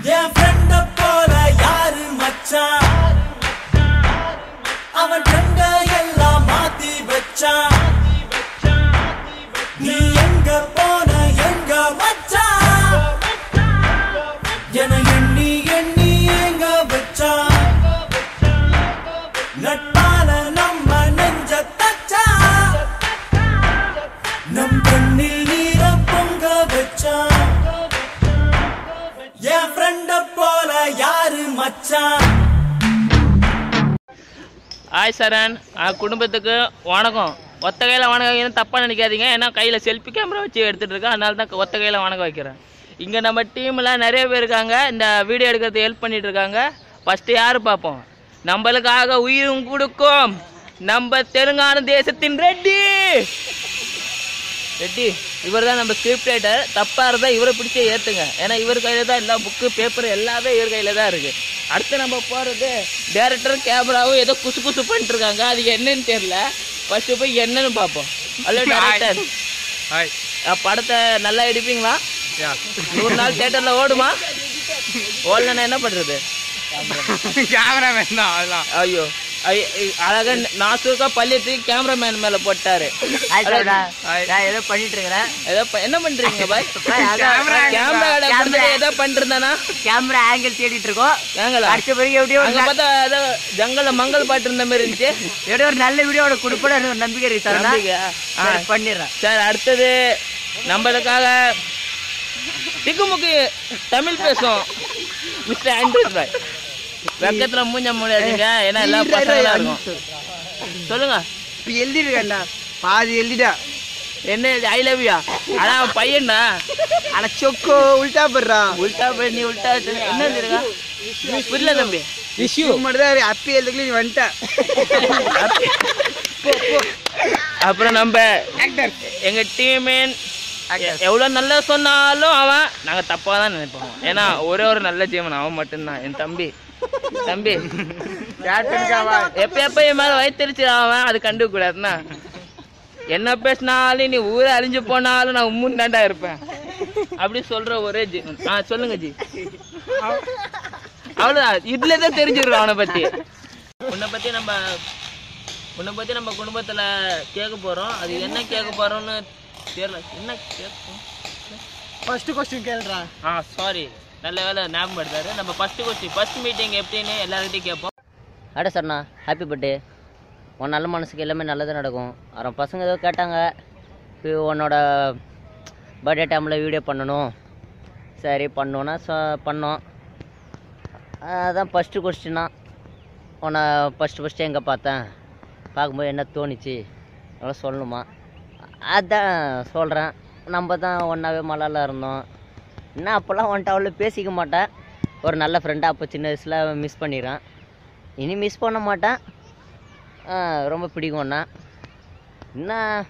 என் ஃப்ரெண்ட போல யாரு மச்சான் அவன் ட்ரெண்ட எல்லாம் மாத்தி வச்சான் நீ எங்க போன எங்க மச்சான் என எண்ணி எண்ணி எங்க வச்சான் நட்பால நம்ம நெஞ்ச தச்சான் நம் கண்ணில் நீர பொங்க வச்சான் என் ஃப்ரெண்ட போல யாரு மச்சான். ஹாய் சரண், குடும்பத்துக்கு வணக்கம். ஒத்த கையில் வணக்கம் வைக்கணும் தப்பாக நினைக்காதீங்க. ஏன்னா கையில் செல்ஃபி கேமரா வச்சு எடுத்துகிட்டு இருக்கேன், அதனால தான் ஒத்த கையில் வணக்கம் வைக்கிறேன். இங்கே நம்ம டீமில் நிறைய பேர் இருக்காங்க, இந்த வீடியோ எடுக்கிறது ஹெல்ப் பண்ணிட்டு இருக்காங்க. ஃபஸ்ட்டு யார் பார்ப்போம்? நம்மளுக்காக உயிரும் கொடுக்கும் நம்ம தெலுங்கானா தேசத்தின் ரெட்டி. இவர் தான் நம்ம ஸ்கிரிப்ட் ரைட்டர். தப்பாக இருந்தால் இவரை பிடிச்சே ஏற்றுங்க. ஏன்னா இவர் கையில் தான் எல்லா புக்கு பேப்பர் எல்லாமே இவர் கையில் தான் இருக்குது. அடுத்து நம்ம போகிறது டேரக்டர் கேமராவும் ஏதோ குசு குசு பண்ணிட்டு இருக்காங்க, அது என்னன்னு தெரியல. ஃபஸ்ட்டு போய் என்னன்னு பார்ப்போம். ஹலோ டேரக்டர், படத்தை நல்லா எடுப்பீங்களா? 100 நாள் தியேட்டரில் ஓடுமா? ஓடலன்னா என்ன பண்ணுறது? கேமராமேன் தான் அதெல்லாம். ஐயோ அழகா நாசுக்கா பள்ளியத்துக்கு கேமராமேன் மேல போட்டாரு. ஏதோ பண்ணிட்டு இருக்கிறேன். ஏதோ என்ன பண்றீங்க பாய்? கேமரா ஏதோ பண்ணிருந்தானா? கேமரா ஆங்கிள் தேடிட்டு இருக்கோம். அடுத்த பிறகு எப்படியோ அங்க பார்த்தா ஏதோ ஜங்கல்ல மங்கள் பாட்டு இருந்த மாதிரி இருந்துச்சு. எப்படியோ ஒரு நல்ல வீடியோட கொடுப்போம் ஒரு நம்பிக்கை இருக்கு சார். பண்ணிடுறேன் சார். அடுத்தது நம்மளுக்காக திக்குமுக்கு தமிழ் பேசும் மிஸ்டர் ஆண்ட்ரூஸ் பாய். வெக்கத்துல மூஞ்ச முடியாதுங்க, ஏன்னா எல்லா பசங்களா இருக்கும். சொல்லுங்க. எழுதிருக்கா பாதி எழுதிட்டா. என்ன ஐ லவ் யூ? ஆனா பையனா ஆனா சொக்கோ உல்டா போடுறா. உல்டா போய் நீ உல்டா என்ன இருக்கா புரியல தம்பி. இஷ்யூ மட்டும்தான் அப்பி எழுதுக்கு நீ வந்துட்ட. அப்புறம் நம்ம எங்க டீமேன் எவ்வளோ நல்லா சொன்னாலும் அவன் நாங்கள் தப்பாக தான் நினைப்போம். ஏன்னா ஒரே ஒரு நல்ல ஜீவன் அவன் மட்டும்தான். என் தம்பி எப்ப என் மேலே வயிற்றுச்சு அவன் அது கண்டுக்க கூடாதுன்னா. என்ன பேசினாலும் நீ ஊரை அழிஞ்சு போனாலும் நான் உம்முன்னு தாண்டா இருப்பேன் அப்படி சொல்ற ஒரே ஜீவன். சொல்லுங்க ஜி. அவ்வளோதான், இதுல தான் தெரிஞ்சிருக்கோம் அவனை பற்றி. உன்னை பற்றி நம்ம குடும்பத்தில் கேட்க போகிறோம். அது என்ன கேட்க போகிறோம்னு தெரியல. என்ன கேட்கும்? ஃபர்ஸ்ட் क्वेश्चन கேளுடா. சாரி, நல்ல வேலை ஞாபகம் எடுத்தாரு. நம்ம ஃபர்ஸ்ட் மீட்டிங் எப்படின்னு எல்லார்கிட்டையும் கேட்போம். அட சரணா, ஹாப்பி பர்த்டே. உன் நல்ல மனசுக்கு எல்லாமே நல்லது நடக்கும். அப்புறம் பசங்க ஏதோ கேட்டாங்க, உன்னோட பர்த்டே டைமில் வீடியோ பண்ணணும். சரி பண்ணோன்னா பண்ணோம். அதான் ஃபஸ்ட்டு கொஸ்டின்னா உன்னை ஃபஸ்ட்டு எங்கே பார்த்தேன், பார்க்கும்போது என்ன தோணிச்சு அதெல்லாம் சொல்லணுமா? அதான் சொல்கிறேன். நம்ம தான் ஒன்றாவே மலால இருந்தோம். இன்னும் அப்போல்லாம் வந்துட்டு அவ்வளோ பேசிக்க மாட்டேன். ஒரு நல்ல ஃப்ரெண்டாக அப்போ சின்ன வயசில் மிஸ் பண்ணிடுறேன். இனி மிஸ் பண்ண மாட்டேன். ரொம்ப பிடிக்கும்ண்ணா. இன்னும்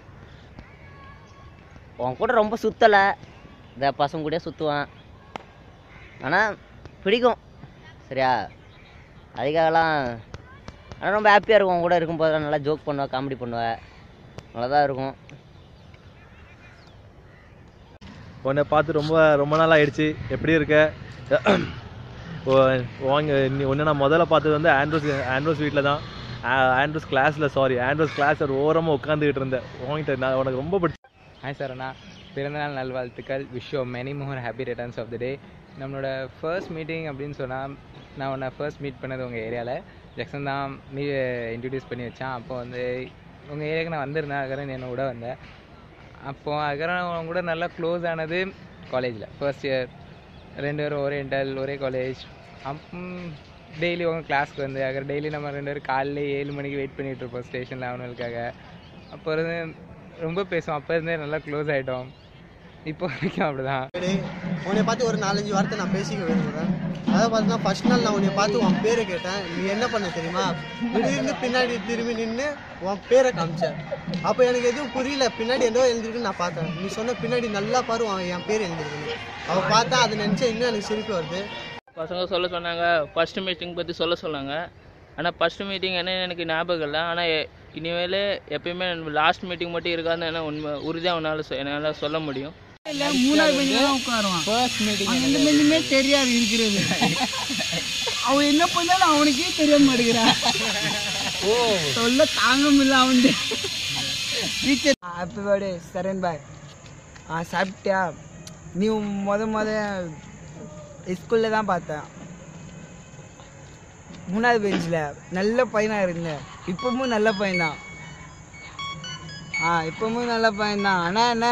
உன் கூட ரொம்ப சுற்றலை, இந்த பசங்க கூட சுற்றுவேன். ஆனால் பிடிக்கும் சரியா. அதுக்காகலாம் ஆனால் ரொம்ப ஹாப்பியாக இருக்கும். உன் கூட இருக்கும்போது நல்லா ஜோக் பண்ணுவேன், காமெடி பண்ணுவேன், நல்லா தான் இருக்கும். உன்னை பார்த்து ரொம்ப நாள் ஆயிடுச்சு. எப்படி இருக்க? வாங்க. ஒன்று நான் முதல்ல பார்த்தது வந்து ஆண்ட்ரோஸ் வீட்டில் தான். ஆண்ட்ரோஸ் கிளாஸில் ஓரமாக உட்காந்துக்கிட்டு இருந்தேன். வாங்கிட்டு நான் உனக்கு ரொம்ப பிடிச்சி. ஹாய் சார் அண்ணா, பிறந்தநாள் நல்வாழ்த்துக்கள். Wish you many more happy returns of the day. நம்மளோட ஃபர்ஸ்ட் மீட்டிங் அப்படின்னு சொன்னால் நான் உன்னை ஃபர்ஸ்ட் மீட் பண்ணது உங்கள் ஏரியாவில். ஜக்சன் தான் இன்ட்ரடியூஸ் பண்ணி வச்சான். அப்போ வந்து உங்கள் ஏரியாவுக்கு நான் வந்திருந்தேன். அதுக்கப்புறம் என்னை விட வந்தேன். அப்போது அதுக்கப்புறம் அவங்க கூட நல்லா க்ளோஸ் ஆனது காலேஜில் ஃபர்ஸ்ட் இயர். 2 பேரும் ஒரே காலேஜ். டெய்லி உங்கள் கிளாஸ்க்கு வந்து அதுக்கப்புறம் டெய்லி நம்ம 2 பேரும் காலையில் 7 மணிக்கு வெயிட் பண்ணிகிட்டு இருப்போம் ஸ்டேஷனில் அவனுக்காக. அப்போ இருந்து ரொம்ப பேசுவோம். அப்போ இருந்தே நல்லா க்ளோஸ் ஆகிட்டோம். இப்போ வரைக்கும் அப்படிதான். உன்னை பார்த்து ஒரு 4-5 வார்த்தை நான் பேசிக்க விரும்புகிறேன். அதாவது பார்த்தீங்கன்னா ஃபர்ஸ்ட் நாள் நான் உன்னை பார்த்து உன் பேரை கேட்டேன். நீ என்ன பண்ண தெரியுமா? திடீர்னு பின்னாடி திரும்பி நின்று உன் பேரை காமிச்சேன். அப்போ எனக்கு எதுவும் புரியல. பின்னாடி ஏதோ எழுந்திருக்குன்னு நான் பார்த்தேன். நீ சொன்ன பின்னாடி நல்லா பாரு என் பேர் எழுந்திருக்குன்னு. அவள் பார்த்தா அதை நினச்சா இன்னும் எனக்கு சிரிப்பு வருது. பசங்க சொல்ல சொன்னாங்க, ஃபஸ்ட்டு மீட்டிங் பற்றி சொல்ல சொன்னாங்க. ஆனால் ஃபஸ்ட்டு மீட்டிங் என்னன்னு எனக்கு ஞாபகம் இல்லை. ஆனால் இனிமேல் எப்பயுமே லாஸ்ட் மீட்டிங் மட்டும் இருக்காதுன்னு என்ன உண்மை உறுதியாக என்னால் சொல்ல முடியும். மூணாவது பெஞ்சு தான் உட்காருவான். அந்த பெஞ்சுமே தெரியாது இருக்கிறது. அவன் என்ன பண்ணாலும் அவனுக்கே தெரிய மாட்டேங்கிறான். சொல்ல தாங்க முடியல அவன். டீச்சர் ஹாப்பி பர்த்டே சரண் பாய். சாப்பிட்டியா? நீ முத ஸ்கூலில் தான் பார்த்தேன். மூணாவது பெஞ்சில் நல்ல பையனாக இருந்தேன். இப்பவும் நல்ல பையன்தான். இப்பவும் நல்ல பையன்தான். ஆனால் என்ன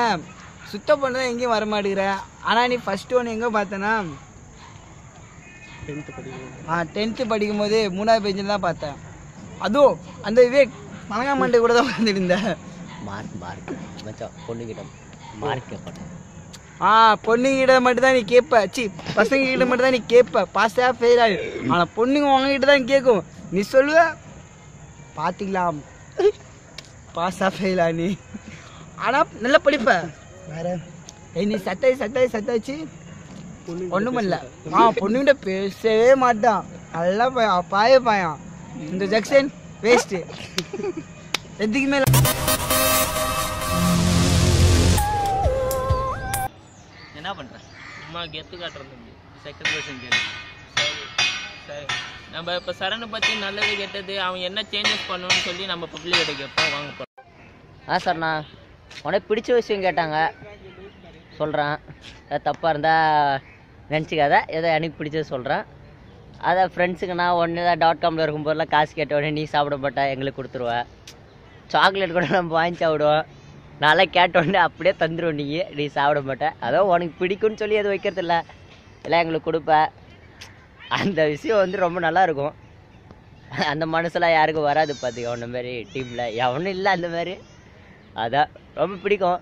சுத்தம் பண்ணுறதா எங்கேயும் வர மாட்டேங்கிறேன். ஆனால் நீ ஃபஸ்ட்டு ஒன்று எங்கே பார்த்தேன்னா 10th படிக்கும்போது மூணாவது பெஞ்சில் தான் பார்த்தேன். அதுவும் அந்த விவேக் மலங்காமண்டை கூட தான் வந்துருந்தேன். பொண்ணுங்கிட்ட மட்டும்தான் நீ கேட்ப. பசங்கக்கிட்ட மட்டும் தான் நீ கேட்ப. பாஸா ஃபெயில் ஆகி. ஆனால் பொண்ணுங்க உங்ககிட்ட தான் கேட்கும். நீ சொல்லுவ பார்த்துக்கலாம் பாஸா ஃபெயில் ஆனி. ஆனால் நல்லா படிப்ப. வேற நீ சட்டாச்சு ஒன்றும் இல்லை. பொண்ணுகிட்ட பேசவே மாட்டான். நல்லா பாயம் இந்த ஜங்ஷன் வேஸ்ட்டு. எதுக்கு மேலே என்ன பண்ணுறேன்? அம்மா கெத்து காட்டுறது. செகண்ட் கொஸ்டின் கேள்வி. சரி நம்ம இப்போ சரணை பற்றி நல்லது கெட்டது அவன் என்ன சேஞ்சஸ் பண்ணணும்னு சொல்லி நம்ம பப்ளிக்கிட்ட கேட்போம். வாங்க போகிறோம். சார் நான் உனக்கு பிடிச்ச விஷயம் கேட்டாங்க சொல்கிறேன். தப்பாக இருந்தால் நினச்சிக்காத. ஏதோ எனக்கு பிடிச்சது சொல்கிறேன். அதை ஃப்ரெண்ட்ஸுக்கு நான் ஒன்று தான் .comல இருக்கும்போதெல்லாம் காசு கேட்ட உடனே நீ சாப்பிட மாட்டா எங்களுக்கு கொடுத்துருவேன். சாக்லேட் கூட நம்ம வாங்கி சாப்பிடுவோம். நல்லா கேட்டோடனே அப்படியே தந்துடுவோம். நீ சாப்பிட மாட்டேன். அதோ உனக்கு பிடிக்கும்னு சொல்லி எதுவும் வைக்கிறதில்ல. எல்லாம் எங்களுக்கு கொடுப்பேன். அந்த விஷயம் வந்து ரொம்ப நல்லாயிருக்கும். அந்த மனசுலாம் யாருக்கும் வராது பார்த்துக்க. உன்ன மாதிரி டீமில் எவனும் இல்லை அந்த மாதிரி. அதான் ரொம்ப பிடிக்கும்.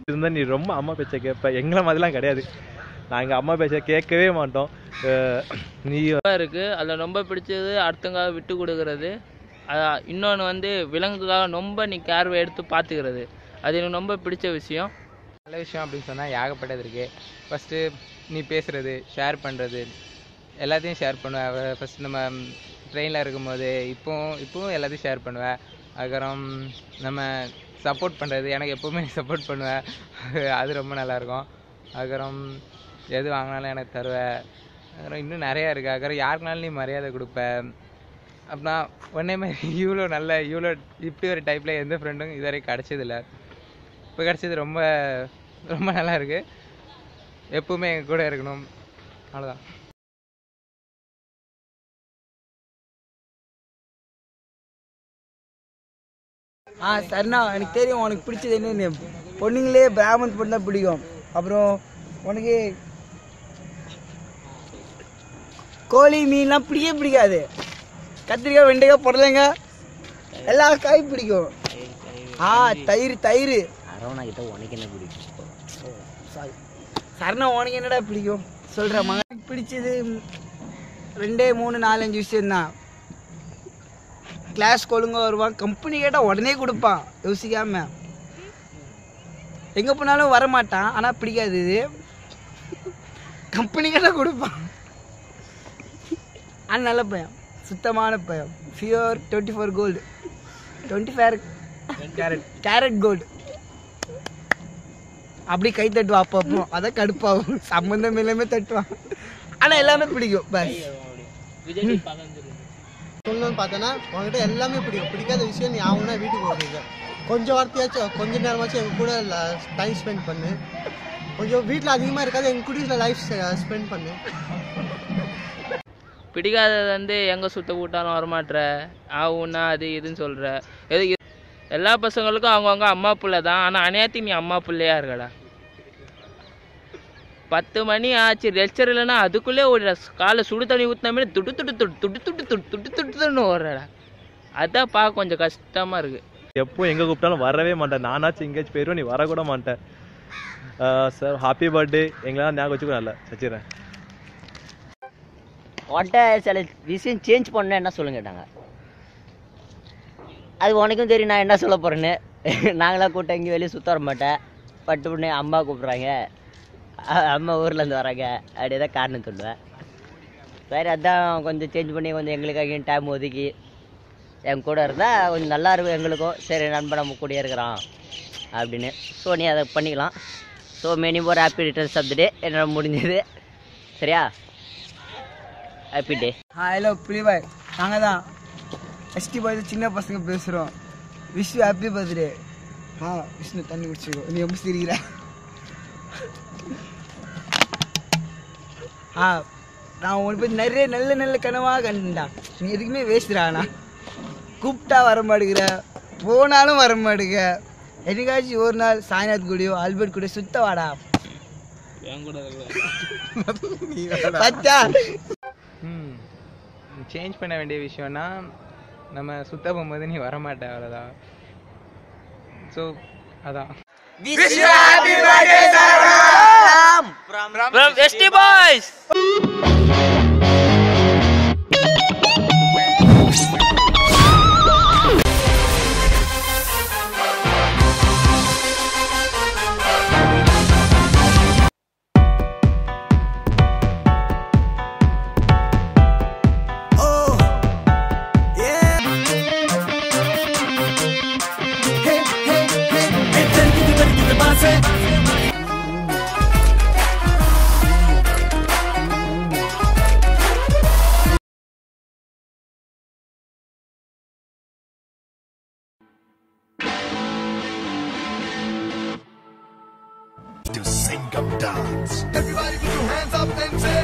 இருந்தால் நீ ரொம்ப அம்மா பேச்சை கேட்ப. எங்களை மாதிரிலாம் கிடையாது. நாங்கள் அம்மா பேச்சை கேட்கவே மாட்டோம். நீ இருக்குது அதில் ரொம்ப பிடிச்சது அடுத்தவங்க விட்டு கொடுக்கறது. இன்னொன்று வந்து விலங்குக்காக ரொம்ப நீ கேர்வை எடுத்து பார்த்துக்கிறது. அது எனக்கு ரொம்ப பிடிச்ச விஷயம். நல்ல விஷயம் அப்படின்னு சொன்னால் ஏகப்பட்டது இருக்குது. ஃபஸ்ட்டு நீ பேசுகிறது, ஷேர் பண்ணுறது, எல்லாத்தையும் ஷேர் பண்ணுவேன். ஃபஸ்ட்டு நம்ம ட்ரெயினில் இருக்கும்போது இப்போவும் எல்லாத்தையும் ஷேர் பண்ணுவேன். அதுக்கப்புறம் நம்ம சப்போர்ட் பண்ணுறது. எனக்கு எப்போவுமே நீ சப்போர்ட் பண்ணுவேன். அது ரொம்ப நல்லாயிருக்கும். அதுக்கப்புறம் எது வாங்கினாலும் எனக்கு தருவேன். அதுக்கப்புறம் இன்னும் நிறையா இருக்குது. அதுக்கப்புறம் யாருக்குனாலும் நீ மரியாதை கொடுப்பேன். அப்படின்னா ஒன்றே மாதிரி இவ்வளோ இப்படி ஒரு டைப்பில் எந்த ஃப்ரெண்டும் இது வரைக்கும் கிடச்சதில்ல. இப்போ கிடச்சது ரொம்ப ரொம்ப நல்லா இருக்குது. எப்பவுமே எங்கள் கூட இருக்கணும். அவ்வளோதான். சரிண்ணா எனக்கு தெரியும் உனக்கு பிடிச்சது என்னன்னு. பொண்ணுங்களே பிராமண் பொண்ணு தான் பிடிக்கும். அப்புறம் உனக்கு கோழி மீன்லாம் பிடிக்காது. கத்திரிக்காய், வெண்டைக்காய், புடலைங்க எல்லா காயும் பிடிக்கும். தயிர் அரவணா உனக்கு என்ன பிடிக்கும்? சரணா உனக்கு என்னடா பிடிக்கும் சொல்கிற. மகனுக்கு பிடிச்சது 2, 3, 4, 5 விஷயம்தான். கிளாஸ் ஒழுங்காக வருவான். கம்பெனி கேட்டால் உடனே கொடுப்பான் யோசிக்காம. எங்கே போனாலும் வரமாட்டான். ஆனால் பிடிக்காது இது. கம்பெனி கேட்டால் கொடுப்பான். ஆனால் நல்ல பையன், சுத்தமான பையன். Pure 24 gold, 24 carat gold. அப்படி கை தட்டுவான் அப்பப்போ. அதான் கடுப்பாகும். சம்மந்தம் எல்லாமே தட்டுவான். ஆனால் எல்லாமே பிடிக்கும். பஸ் சொல்லணும்னு பார்த்தோன்னா உங்ககிட்ட எல்லாமே பிடிக்கும். பிடிக்காத விஷயம் நீ ஆகுனா வீட்டுக்கு வருவீங்க. கொஞ்சம் வார்த்தையாச்சும் கொஞ்ச நேரமாச்சும் எங்கள் கூட டைம் ஸ்பெண்ட் பண்ணு. கொஞ்சம் வீட்டில் அதிகமாக இருக்காது, எங்கள் கூட லைஃப் ஸ்பெண்ட் பண்ணு. பிடிக்காதது வந்து எங்கே சுத்த கூட்டாலும் வரமாட்டுற ஆகுன்னா அது இதுன்னு சொல்கிற. எல்லா பசங்களுக்கும் அவங்கவுங்க அம்மா பிள்ளை தான். ஆனால் அநியாயத்துக்கு நீ அம்மா பிள்ளையா இருக்கடா. 10 மணி ஆச்சு லெக்சர் இல்லைன்னா அதுக்குள்ளே ஒரு காலை சுடு தண்ணி ஊற்றின மாதிரி துட்டுன்னு ஓடுறடா. அதான் பார்க்க கொஞ்சம் கஷ்டமாக இருக்குது. எப்போ எங்கே கூப்பிட்டாலும் வரவே மாட்டேன். நானாச்சும் எங்கேயாச்சும் போயிடுவேன், நீ வரக்கூட மாட்டேன். சார் ஹாப்பி பர்த்டே எங்களாம் ஞாபகம் வச்சுக்கோ. நல்லா வச்சுக்கிறேன். உன்ட்ட சில விஷயம் சேஞ்ச் பண்ண என்ன சொல்லுங்க கேட்டாங்க. அது உனக்கும் தெரியும் நான் என்ன சொல்ல போகிறேன்னு. நாங்களாம் கூட்டம் எங்கேயும் வெளியே சுற்ற வர மாட்டேன். பட்டு பொண்ணு அம்மா கூப்பிட்றாங்க, அம்மா ஊர்லேருந்து வராங்க, அப்படி தான் காரணம் சொல்லுவேன். சரி அதான் கொஞ்சம் சேஞ்ச் பண்ணி கொஞ்சம் எங்களுக்காக டைம் ஒதுக்கி என் கூட இருந்தால் கொஞ்சம் நல்லா இருக்கும் எங்களுக்கும். சரி நண்பன் நம்ம கூடயே இருக்கிறான் அப்படின்னு. ஸோ நீ அதை பண்ணிக்கலாம். So many more happy returns of the day என்னால் முடிஞ்சது. சரியா? Happy day. ஹலோ புலிபாய், நாங்கள் தான் எஸ்டி பாய் சின்ன பசங்க பேசுகிறோம். Wish you happy birthday. Vishnu தண்ணி குடிச்சிக்கோ. நீ எப்படி சிரிக்கிற? நான் உனக்கு போய் நிறைய நல்ல நல்ல கனவாக கண்டா. நீ எதுக்குமே வேஸ்ட்றாண்ணா. கூப்பிட்டா வர மாட்டேங்கிற, போனாலும் வர மாட்டேங்க. என்னைக்காச்சும் ஒரு நாள் சாய்நாத் கூடயோ ஆல்பர்ட் கூட சுத்த வாடா. பச்சா சேஞ்ச் பண்ண வேண்டிய விஷயம்னா நம்ம சுத்த போகும்போது நீ வரமாட்ட, அவ்வளோதான். ஸோ அதான். From ST Boys. To sing and dance. Everybody put your hands up and say